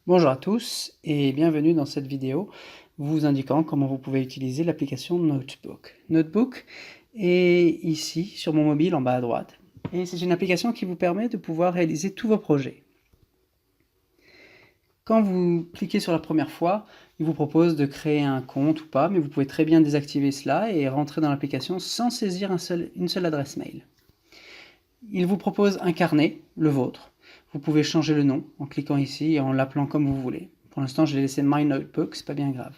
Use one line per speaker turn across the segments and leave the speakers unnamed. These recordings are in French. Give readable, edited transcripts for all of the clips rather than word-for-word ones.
Bonjour à tous et bienvenue dans cette vidéo vous indiquant comment vous pouvez utiliser l'application Notebook. Notebook est ici sur mon mobile en bas à droite et c'est une application qui vous permet de pouvoir réaliser tous vos projets. Quand vous cliquez sur la première fois, il vous propose de créer un compte ou pas, mais vous pouvez très bien désactiver cela et rentrer dans l'application sans saisir une seule adresse mail. Il vous propose un carnet, le vôtre. Vous pouvez changer le nom en cliquant ici et en l'appelant comme vous voulez. Pour l'instant, je l'ai laissé My Notebook, c'est pas bien grave.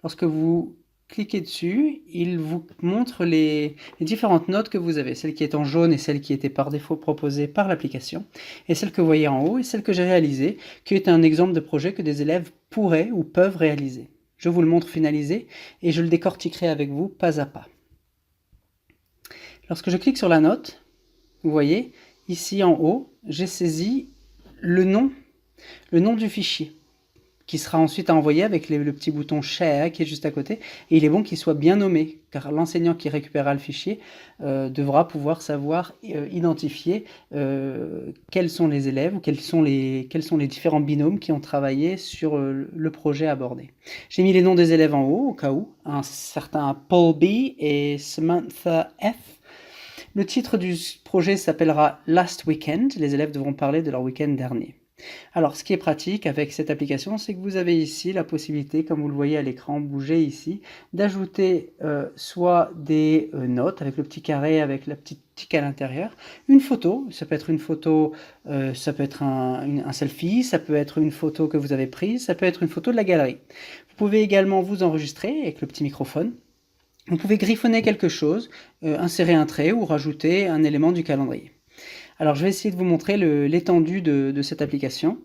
Lorsque vous cliquez dessus, il vous montre les différentes notes que vous avez, celle qui est en jaune et celle qui était par défaut proposée par l'application, et celle que vous voyez en haut et celle que j'ai réalisée, qui est un exemple de projet que des élèves pourraient ou peuvent réaliser. Je vous le montre finalisé et je le décortiquerai avec vous pas à pas. Lorsque je clique sur la note, vous voyez, ici en haut, j'ai saisi le nom du fichier, qui sera ensuite envoyé avec le petit bouton Share qui est juste à côté, et il est bon qu'il soit bien nommé, car l'enseignant qui récupérera le fichier devra pouvoir savoir identifier quels sont les élèves, ou quels sont les différents binômes qui ont travaillé sur le projet abordé. J'ai mis les noms des élèves en haut, au cas où, un certain Paul B et Samantha F. Le titre du projet s'appellera Last Weekend. Les élèves devront parler de leur week-end dernier. Alors, ce qui est pratique avec cette application, c'est que vous avez ici la possibilité, comme vous le voyez à l'écran, bouger ici, d'ajouter soit des notes avec le petit carré, avec la petite tic à l'intérieur, une photo, ça peut être une photo, ça peut être un selfie, ça peut être une photo que vous avez prise, ça peut être une photo de la galerie. Vous pouvez également vous enregistrer avec le petit microphone. Vous pouvez griffonner quelque chose, insérer un trait ou rajouter un élément du calendrier. Alors je vais essayer de vous montrer l'étendue de cette application.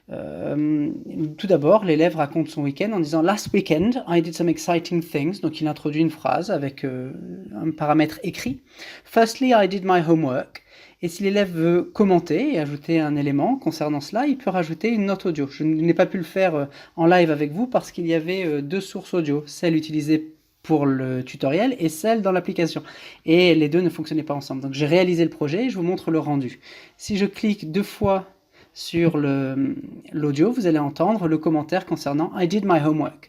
Tout d'abord, l'élève raconte son week-end en disant « Last weekend, I did some exciting things ». Donc il introduit une phrase avec un paramètre écrit. « Firstly, I did my homework ». Et si l'élève veut commenter et ajouter un élément concernant cela, il peut rajouter une note audio. Je n'ai pas pu le faire en live avec vous parce qu'il y avait deux sources audio, celle utilisée pour le tutoriel et celle dans l'application. Et les deux ne fonctionnaient pas ensemble. Donc j'ai réalisé le projet et je vous montre le rendu. Si je clique deux fois sur l'audio, vous allez entendre le commentaire concernant I did my homework.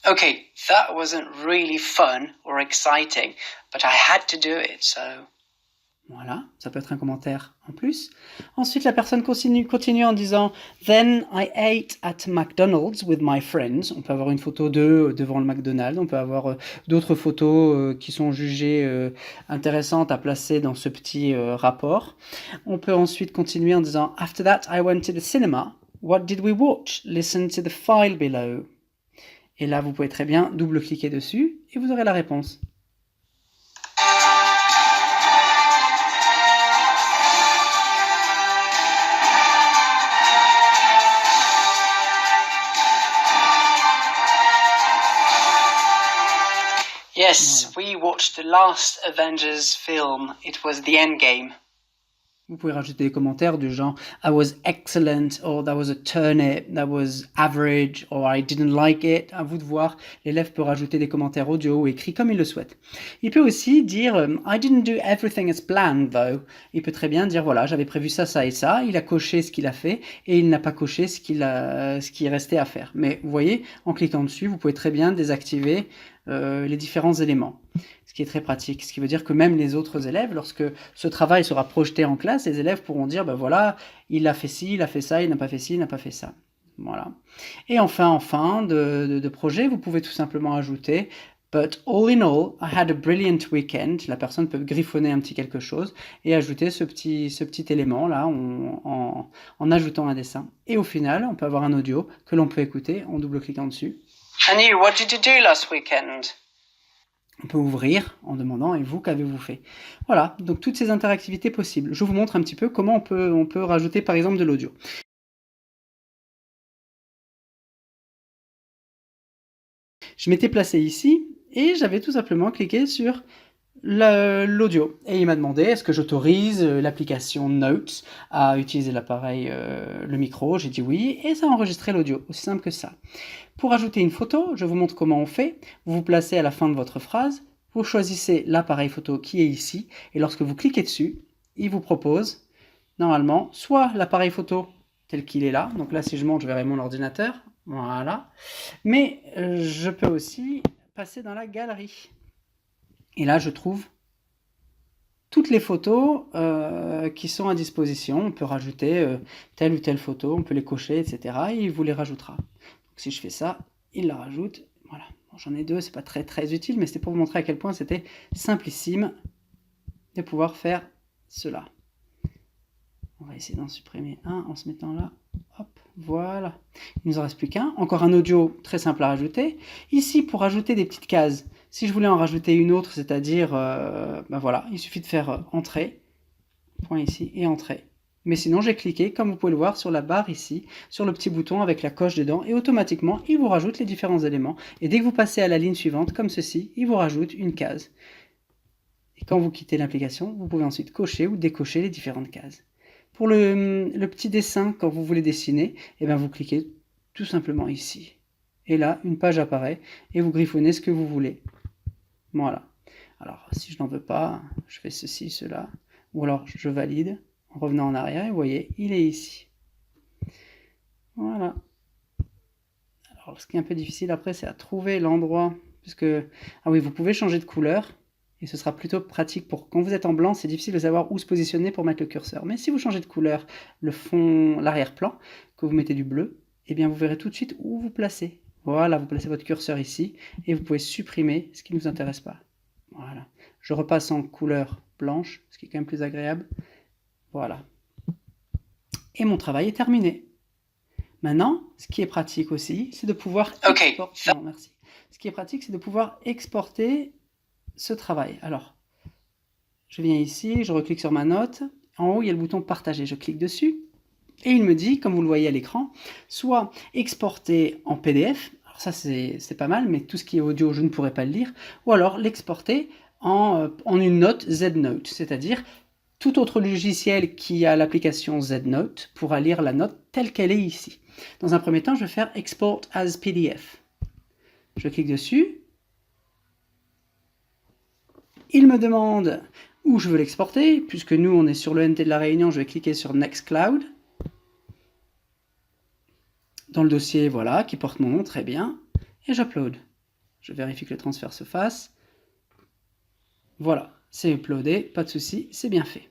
Okay, that wasn't really fun or exciting, but I had to do it, so...
Voilà, ça peut être un commentaire en plus. Ensuite, la personne continue en disant « Then I ate at McDonald's with my friends ». On peut avoir une photo d'eux devant le McDonald's. On peut avoir d'autres photos qui sont jugées intéressantes à placer dans ce petit rapport. On peut ensuite continuer en disant « After that, I went to the cinema. What did we watch? Listen to the file below ». Et là, vous pouvez très bien double-cliquer dessus et vous aurez la réponse.
Yes, we watched the last Avengers film. It was the Endgame.
Vous pouvez rajouter des commentaires du genre « I was excellent » or « That was a turnip »,« That was average » or « I didn't like it ». À vous de voir, l'élève peut rajouter des commentaires audio ou écrits comme il le souhaite. Il peut aussi dire « I didn't do everything as planned though ». Il peut très bien dire « Voilà, j'avais prévu ça, ça et ça ». Il a coché ce qu'il a fait et il n'a pas coché ce qui est resté à faire. Mais vous voyez, en cliquant dessus, vous pouvez très bien désactiver les différents éléments, ce qui est très pratique, ce qui veut dire que même les autres élèves, lorsque ce travail sera projeté en classe, les élèves pourront dire ben voilà, il a fait ci, il a fait ça, il n'a pas fait ci, il n'a pas fait ça. Voilà. Et enfin, en fin de projet, vous pouvez tout simplement ajouter But all in all, I had a brilliant weekend. La personne peut griffonner un petit quelque chose et ajouter ce petit élément là en ajoutant un dessin. Et au final, on peut avoir un audio que l'on peut écouter en double-cliquant dessus.
And you, what did you do last weekend?
On peut ouvrir en demandant « Et vous, qu'avez-vous fait ?» Voilà, donc toutes ces interactivités possibles. Je vous montre un petit peu comment on peut rajouter par exemple de l'audio. Je m'étais placé ici et j'avais tout simplement cliqué sur l'audio. Et il m'a demandé est-ce que j'autorise l'application Notes à utiliser l'appareil, le micro. J'ai dit oui et ça a enregistré l'audio, aussi simple que ça. Pour ajouter une photo, je vous montre comment on fait. Vous vous placez à la fin de votre phrase, vous choisissez l'appareil photo qui est ici et lorsque vous cliquez dessus, il vous propose normalement soit l'appareil photo tel qu'il est là. Donc là, si je monte, je verrai mon ordinateur. Voilà. Mais je peux aussi passer dans la galerie. Et là, je trouve toutes les photos qui sont à disposition. On peut rajouter telle ou telle photo, on peut les cocher, etc. Et il vous les rajoutera. Donc si je fais ça, il la rajoute. Voilà. Bon, j'en ai deux, c'est pas très utile, mais c'était pour vous montrer à quel point c'était simplissime de pouvoir faire cela. On va essayer d'en supprimer un en se mettant là. Hop, voilà. Il ne nous en reste plus qu'un. Encore un audio très simple à rajouter. Ici, pour rajouter des petites cases, si je voulais en rajouter une autre, c'est-à-dire, ben voilà, il suffit de faire entrée, point ici, et entrée. Mais sinon, j'ai cliqué, comme vous pouvez le voir, sur la barre ici, sur le petit bouton avec la coche dedans, et automatiquement, il vous rajoute les différents éléments. Et dès que vous passez à la ligne suivante, comme ceci, il vous rajoute une case. Et quand vous quittez l'application, vous pouvez ensuite cocher ou décocher les différentes cases. Pour le petit dessin, quand vous voulez dessiner, eh bien vous cliquez tout simplement ici. Et là, une page apparaît et vous griffonnez ce que vous voulez. Voilà. Alors, si je n'en veux pas, je fais ceci, cela. Ou alors, je valide en revenant en arrière. Et vous voyez, il est ici. Voilà. Alors, ce qui est un peu difficile après, c'est à trouver l'endroit. Puisque, ah oui, vous pouvez changer de couleur. Et ce sera plutôt pratique pour quand vous êtes en blanc, c'est difficile de savoir où se positionner pour mettre le curseur. Mais si vous changez de couleur, le fond, l'arrière-plan, que vous mettez du bleu, eh bien vous verrez tout de suite où vous placez. Voilà, vous placez votre curseur ici et vous pouvez supprimer ce qui ne vous intéresse pas. Voilà. Je repasse en couleur blanche, ce qui est quand même plus agréable. Voilà. Et mon travail est terminé. Maintenant, ce qui est pratique aussi, c'est de pouvoir exporter. Non, merci. Ce qui est pratique, c'est de pouvoir exporter ce travail. Alors, je viens ici, je reclique sur ma note. En haut, il y a le bouton partager. Je clique dessus et il me dit, comme vous le voyez à l'écran, soit exporter en PDF. Alors ça, c'est pas mal, mais tout ce qui est audio, je ne pourrais pas le lire. Ou alors l'exporter en une note ZNote, c'est-à-dire tout autre logiciel qui a l'application ZNote pourra lire la note telle qu'elle est ici. Dans un premier temps, je vais faire Export as PDF. Je clique dessus. Il me demande où je veux l'exporter. Puisque nous, on est sur le NT de la Réunion, je vais cliquer sur Nextcloud. Dans le dossier, voilà, qui porte mon nom, très bien. Et j'upload. Je vérifie que le transfert se fasse. Voilà, c'est uploadé, pas de souci, c'est bien fait.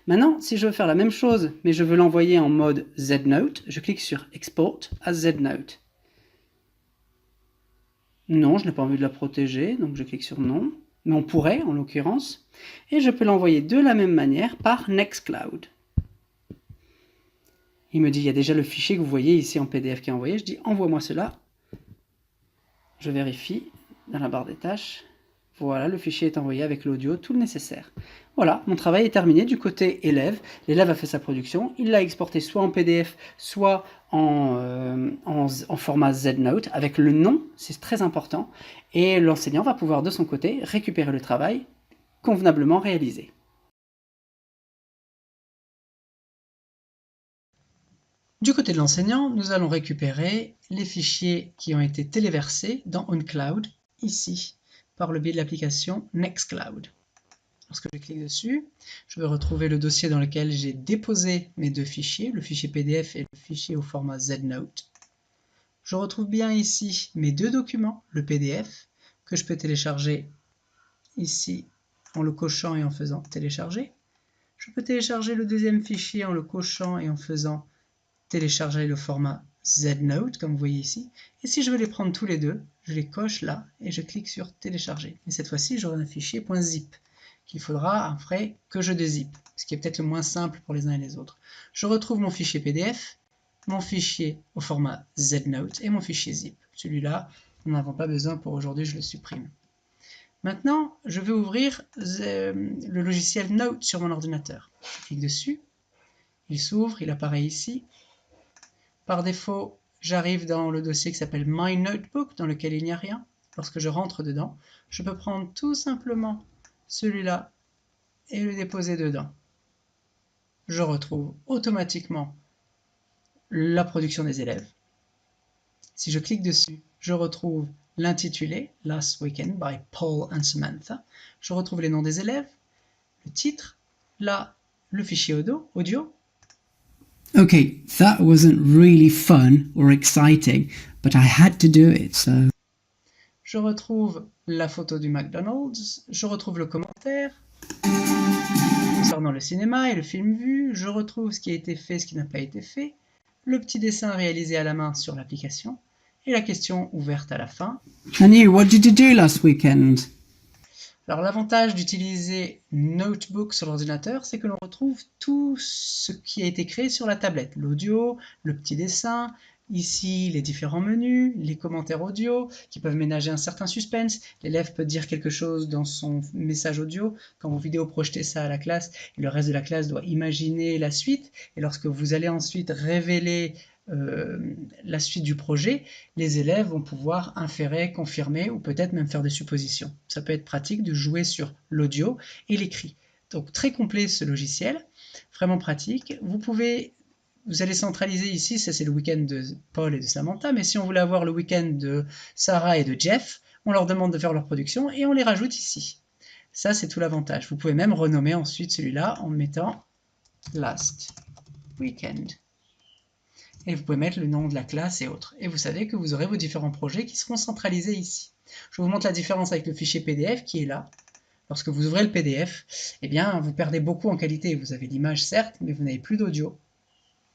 Maintenant, si je veux faire la même chose, mais je veux l'envoyer en mode ZNote, je clique sur Export as ZNote. Non, je n'ai pas envie de la protéger, donc je clique sur non. Mais on pourrait, en l'occurrence. Et je peux l'envoyer de la même manière par Nextcloud. Il me dit, il y a déjà le fichier que vous voyez ici en PDF qui est envoyé. Je dis, envoie-moi cela. Je vérifie dans la barre des tâches. Voilà, le fichier est envoyé avec l'audio, tout le nécessaire. Voilà, mon travail est terminé du côté élève. L'élève a fait sa production, il l'a exporté soit en PDF, soit en format ZNote, avec le nom, c'est très important. Et l'enseignant va pouvoir de son côté récupérer le travail convenablement réalisé. Du côté de l'enseignant, nous allons récupérer les fichiers qui ont été téléversés dans OnCloud, ici, par le biais de l'application Nextcloud. Lorsque je clique dessus, je vais retrouver le dossier dans lequel j'ai déposé mes deux fichiers, le fichier PDF et le fichier au format ZNote. Je retrouve bien ici mes deux documents, le PDF, que je peux télécharger ici en le cochant et en faisant télécharger. Je peux télécharger le deuxième fichier en le cochant et en faisant télécharger le format ZNote, comme vous voyez ici. Et si je veux les prendre tous les deux, je les coche là et je clique sur télécharger. Et cette fois-ci, j'aurai un fichier .zip qu'il faudra après que je dézip, ce qui est peut-être le moins simple pour les uns et les autres. Je retrouve mon fichier PDF, mon fichier au format ZNote et mon fichier zip. Celui-là, nous n'en avons pas besoin pour aujourd'hui, je le supprime. Maintenant, je vais ouvrir le logiciel Note sur mon ordinateur. Je clique dessus, il s'ouvre, il apparaît ici. Par défaut, j'arrive dans le dossier qui s'appelle My Notebook, dans lequel il n'y a rien. Lorsque je rentre dedans, je peux prendre tout simplement celui-là et le déposer dedans. Je retrouve automatiquement la production des élèves. Si je clique dessus, je retrouve l'intitulé Last Weekend by Paul and Samantha. Je retrouve les noms des élèves, le titre, là, le fichier audio,
Okay, that wasn't really fun or exciting, but I had to do it, so...
Je retrouve la photo du McDonald's, je retrouve le commentaire concernant le cinéma et le film vu, je retrouve ce qui a été fait, ce qui n'a pas été fait, le petit dessin réalisé à la main sur l'application, et la question ouverte à la fin.
And you, what did you do last weekend?
Alors l'avantage d'utiliser Notebook sur l'ordinateur, c'est que l'on retrouve tout ce qui a été créé sur la tablette. L'audio, le petit dessin, ici les différents menus, les commentaires audio qui peuvent ménager un certain suspense. L'élève peut dire quelque chose dans son message audio. Quand vous vidéo projetez ça à la classe, et le reste de la classe doit imaginer la suite. Et lorsque vous allez ensuite révéler la suite du projet, les élèves vont pouvoir inférer, confirmer ou peut-être même faire des suppositions. Ça peut être pratique de jouer sur l'audio et l'écrit. Donc très complet ce logiciel, vraiment pratique. Vous allez centraliser ici, ça c'est le week-end de Paul et de Samantha, mais si on voulait avoir le week-end de Sarah et de Jeff, on leur demande de faire leur production et on les rajoute ici. Ça c'est tout l'avantage. Vous pouvez même renommer ensuite celui-là en mettant Last Weekend. Et vous pouvez mettre le nom de la classe et autres. Et vous savez que vous aurez vos différents projets qui seront centralisés ici. Je vous montre la différence avec le fichier PDF qui est là. Lorsque vous ouvrez le PDF, eh bien, vous perdez beaucoup en qualité. Vous avez l'image, certes, mais vous n'avez plus d'audio.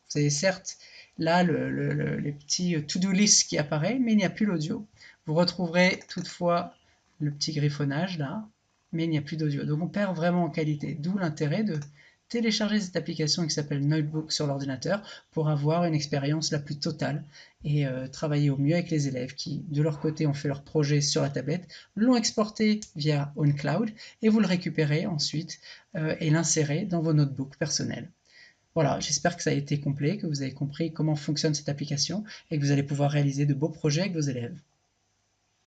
Vous avez certes là les petits to-do list qui apparaît, mais il n'y a plus l'audio. Vous retrouverez toutefois le petit griffonnage là, mais il n'y a plus d'audio. Donc on perd vraiment en qualité. D'où l'intérêt de télécharger cette application qui s'appelle Notebook sur l'ordinateur pour avoir une expérience la plus totale et travailler au mieux avec les élèves qui, de leur côté, ont fait leur projet sur la tablette, l'ont exporté via OnCloud et vous le récupérez ensuite et l'insérez dans vos notebooks personnels. Voilà, j'espère que ça a été complet, que vous avez compris comment fonctionne cette application et que vous allez pouvoir réaliser de beaux projets avec vos élèves.